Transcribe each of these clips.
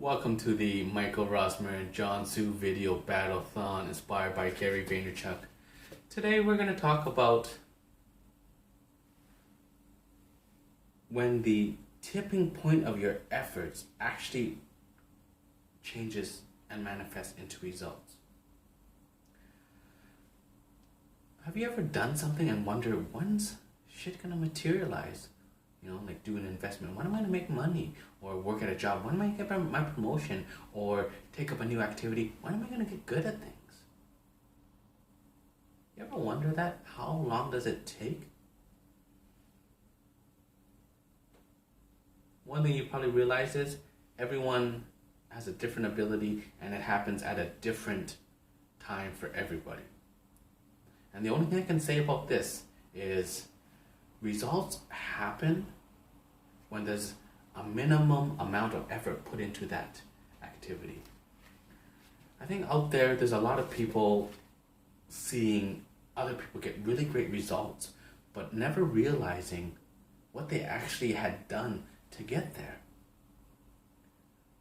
Welcome to the Michael Rosmer and John Su video battleathon inspired by Gary Vaynerchuk. Today we're going to talk about when the tipping point of your efforts actually changes and manifests into results. Have you ever done something and wondered, when's shit going to materialize? Like do an investment. When am I going to make money? Or work at a job? When am I going to get my promotion? Or take up a new activity? When am I going to get good at things? You ever wonder that? How long does it take? One thing you probably realize is everyone has a different ability and it happens at a different time for everybody. And the only thing I can say about this is results happen when there's a minimum amount of effort put into that activity. I think out there's a lot of people seeing other people get really great results, but never realizing what they actually had done to get there.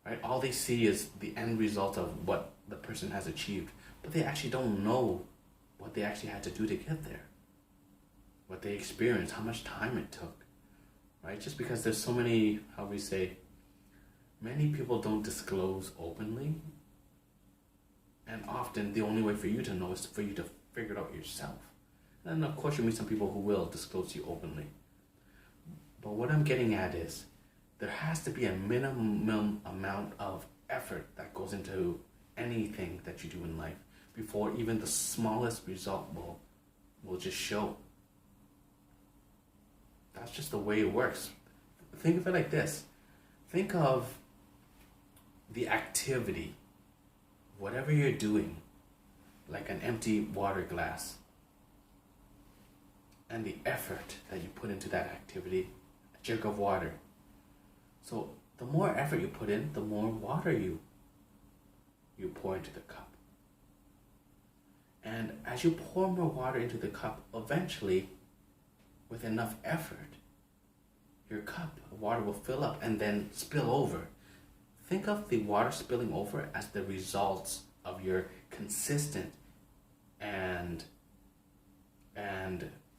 Right? All they see is the end result of what the person has achieved, but they actually don't know what they actually had to do to get there. What they experienced, how much time it took. Right? Just because there's so many, many people don't disclose openly. And often the only way for you to know is for you to figure it out yourself. And of course you meet some people who will disclose to you openly. But what I'm getting at is there has to be a minimum amount of effort that goes into anything that you do in life before even the smallest result will just show. That's just the way it works. Think of it like this. Think of the activity, whatever you're doing, like an empty water glass, and the effort that you put into that activity, a jug of water. So the more effort you put in, the more water you pour into the cup. And as you pour more water into the cup, eventually, with enough effort, your cup of water will fill up and then spill over. Think of the water spilling over as the results of your consistent and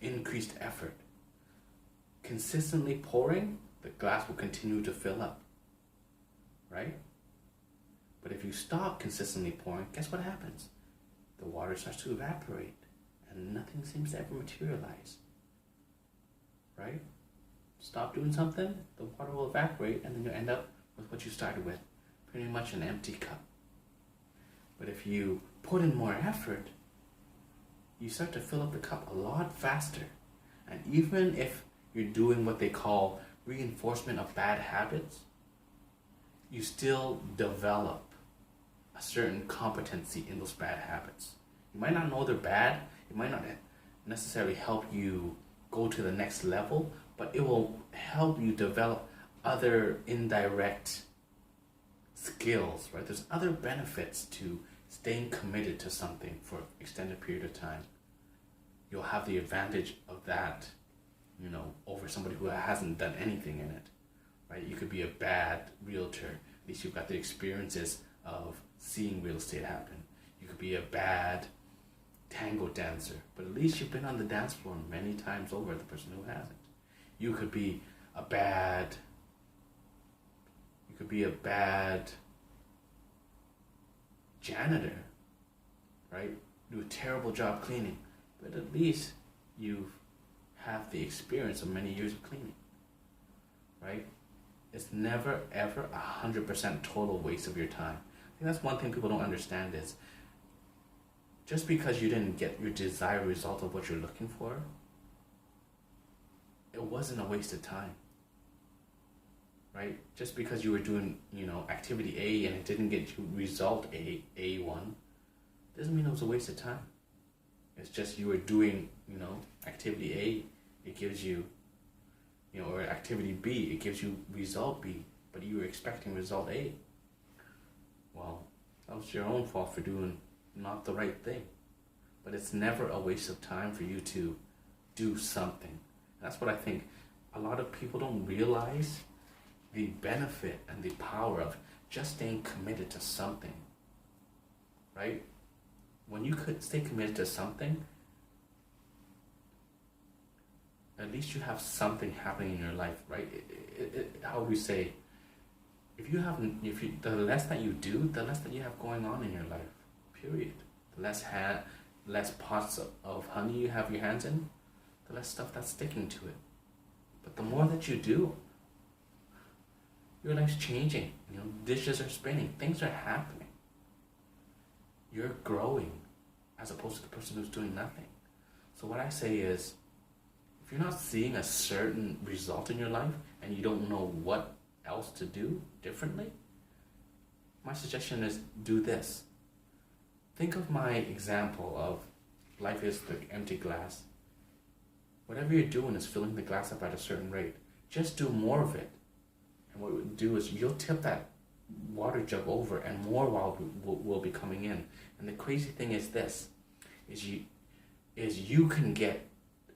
increased effort. Consistently pouring, the glass will continue to fill up, right? But if you stop consistently pouring, guess what happens? The water starts to evaporate and nothing seems to ever materialize. Right? Stop doing something, the water will evaporate, and then you end up with what you started with, pretty much an empty cup. But if you put in more effort, you start to fill up the cup a lot faster. And even if you're doing what they call reinforcement of bad habits, you still develop a certain competency in those bad habits. You might not know they're bad, it might not necessarily help you go to the next level, but it will help you develop other indirect skills, right? There's other benefits to staying committed to something for an extended period of time. You'll have the advantage of that, over somebody who hasn't done anything in it, right? You could be a bad realtor, at least you've got the experiences of seeing real estate happen. You could be a bad tango dancer, but at least you've been on the dance floor many times over the person who hasn't. You could be a bad janitor, right? Do a terrible job cleaning, but at least you have the experience of many years of cleaning, right? It's never ever 100% total waste of your time. I think that's one thing people don't understand is just because you didn't get your desired result of what you're looking for, it wasn't a waste of time, right? Just because you were doing, activity A and it didn't get you result A1, doesn't mean it was a waste of time. It's just you were doing, activity A, it gives you, or activity B, it gives you result B, but you were expecting result A. Well, that was your own fault for doing not the right thing. But it's never a waste of time for you to do something. That's what I think a lot of people don't realize, the benefit and the power of just staying committed to something, right? When you could stay committed to something, at least you have something happening in your life, right? How would we say? The less that you do, the less that you have going on in your life. Period. The less pots of honey you have your hands in, the less stuff that's sticking to it. But the more that you do, your life's changing. Dishes are spinning, things are happening. You're growing, as opposed to the person who's doing nothing. So what I say is, if you're not seeing a certain result in your life and you don't know what else to do differently, my suggestion is do this. Think of my example of life is the empty glass. Whatever you're doing is filling the glass up at a certain rate. Just do more of it. And what it would do is you'll tip that water jug over and more will be coming in. And the crazy thing is this, is you can get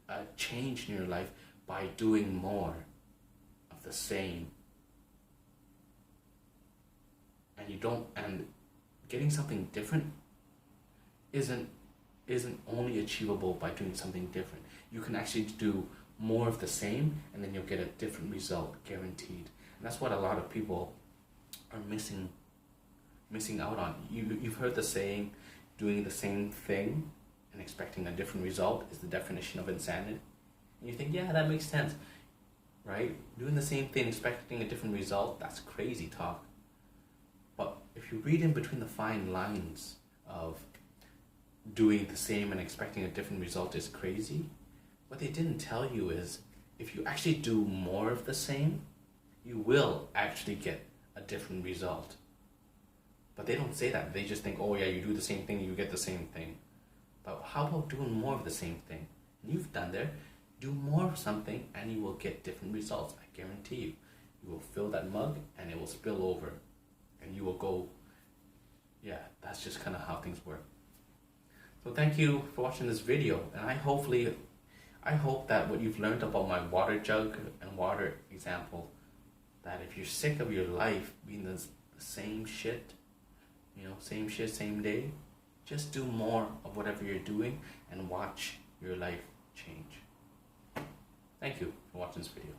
a change in your life by doing more of the same. And getting something different isn't only achievable by doing something different. You can actually do more of the same and then you'll get a different result, guaranteed. And that's what a lot of people are missing out on. You've heard the saying, doing the same thing and expecting a different result is the definition of insanity. And you think, yeah, that makes sense, right? Doing the same thing, expecting a different result, that's crazy talk. But if you read in between the fine lines of doing the same and expecting a different result is crazy, what they didn't tell you is if you actually do more of the same, you will actually get a different result. But they don't say that. They just think, oh yeah, you do the same thing, you get the same thing. But how about doing more of the same thing? And you've done there. Do more of something and you will get different results. I guarantee you. You will fill that mug and it will spill over. And you will go, yeah, that's just kind of how things work. So thank you for watching this video. And I hope that what you've learned about my water jug and water example, that if you're sick of your life being the same shit, same shit, same day, just do more of whatever you're doing and watch your life change. Thank you for watching this video.